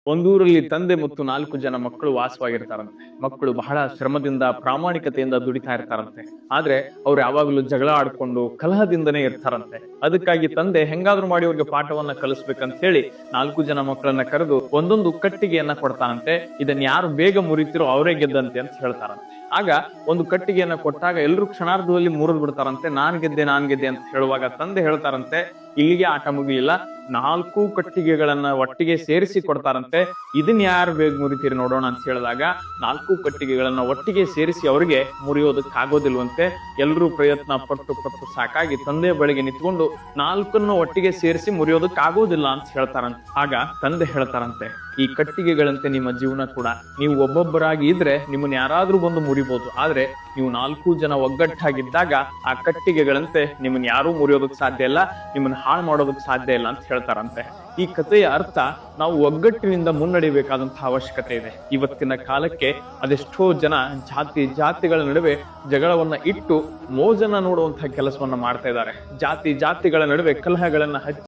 ಒಂದೂರಲ್ಲಿ ತಂದೆ ಮತ್ತು 4 ಜನ ಮಕ್ಕಳು ವಾಸವಾಗಿರ್ತಾರಂತೆ. ಮಕ್ಕಳು ಬಹಳ ಶ್ರಮದಿಂದ ಪ್ರಾಮಾಣಿಕತೆಯಿಂದ ದುಡಿತಾ ಇರ್ತಾರಂತೆ. ಆದ್ರೆ ಅವ್ರು ಯಾವಾಗ್ಲೂ ಜಗಳ ಆಡ್ಕೊಂಡು ಕಲಹದಿಂದನೇ ಇರ್ತಾರಂತೆ. ಅದಕ್ಕಾಗಿ ತಂದೆ ಹೆಂಗಾದ್ರೂ ಮಾಡಿ ಅವ್ರಿಗೆ ಪಾಠವನ್ನ ಕಲಿಸ್ಬೇಕಂತ ಹೇಳಿ 4 ಜನ ಮಕ್ಕಳನ್ನ ಕರೆದು ಒಂದೊಂದು ಕಟ್ಟಿಗೆಯನ್ನ ಕೊಡ್ತಾನಂತೆ. ಇದನ್ನ ಯಾರು ಬೇಗ ಮುರಿತಿರೋ ಅವರೇ ಗೆದ್ದಂತೆ ಅಂತ ಹೇಳ್ತಾರಂತೆ. ಆಗ ಒಂದು ಕಟ್ಟಿಗೆಯನ್ನ ಕೊಟ್ಟಾಗ ಎಲ್ರು ಕ್ಷಣಾರ್ಧದಲ್ಲಿ ಮುರಿದ್ ಬಿಡ್ತಾರಂತೆ. ನಾನ್ ಗೆದ್ದೆ ಅಂತ ಹೇಳುವಾಗ ತಂದೆ ಹೇಳ್ತಾರಂತೆ, ಇಲ್ಲಿಗೆ ಆಟ ಮುಗಿಲಿಲ್ಲ, 4 ಕಟ್ಟಿಗೆಗಳನ್ನ ಒಟ್ಟಿಗೆ ಸೇರಿಸಿ ಕೊಡ್ತಾರಂತೆ. ಇದನ್ನ ಯಾರು ಬೇಗ ಮುರಿತೀರಿ ನೋಡೋಣ ಅಂತ ಹೇಳಿದಾಗ 4 ಕಟ್ಟಿಗೆಗಳನ್ನ ಒಟ್ಟಿಗೆ ಸೇರಿಸಿ ಅವರಿಗೆ ಮುರಿಯೋದಕ್ಕಾಗೋದಿಲ್ವಂತೆ. ಎಲ್ರೂ ಪ್ರಯತ್ನ ಪಟ್ಟು ಸಾಕಾಗಿ ತಂದೆ ಬಳಿಗೆ ನಿಂತ್ಕೊಂಡು 4 ಒಟ್ಟಿಗೆ ಸೇರಿಸಿ ಮುರಿಯೋದಕ್ಕಾಗೋದಿಲ್ಲ ಅಂತ ಹೇಳ್ತಾರಂತೆ. ಆಗ ತಂದೆ ಹೇಳ್ತಾರಂತೆ, ಈ ಕಟ್ಟಿಗೆಗಳಂತೆ ನಿಮ್ಮ ಜೀವನ ಕೂಡ. ನೀವು ಒಬ್ಬೊಬ್ಬರಾಗಿ ಇದ್ರೆ ನಿಮ್ಮನ್ನ ಯಾರಾದ್ರೂ ಬಂದು ಮುರಿಬಹುದು, ಆದ್ರೆ ನೀವು 4 ಜನ ಒಗ್ಗಟ್ಟಾಗಿದ್ದಾಗ ಆ ಕಟ್ಟಿಗೆಗಳಂತೆ ನಿಮ್ಮನ್ನ ಯಾರೂ ಮುರಿಯೋದಕ್ ಸಾಧ್ಯ ಇಲ್ಲ, ನಿಮ್ಮನ್ನ ಹಾಳು ಮಾಡೋದಕ್ ಸಾಧ್ಯ ಇಲ್ಲ ಅಂತ ಹೇಳ್ತಾರಂತೆ. ಈ ಕಥೆಯ ಅರ್ಥ, ನಾವು ಒಗ್ಗಟ್ಟಿನಿಂದ ಮುನ್ನಡಿಬೇಕಾದಂತಹ ಅವಶ್ಯಕತೆ ಇದೆ. ಇವತ್ತಿನ ಕಾಲಕ್ಕೆ ಅದೆಷ್ಟೋ ಜನ ಜಾತಿಗಳ ನಡುವೆ ಜಗಳವನ್ನ ಇಟ್ಟು ಮೋಜನ್ನ ನೋಡುವಂತಹ ಕೆಲಸವನ್ನ ಮಾಡ್ತಾ ಇದ್ದಾರೆ. ಜಾತಿಗಳ ನಡುವೆ ಕಲಹಗಳನ್ನ ಹಚ್ಚಿ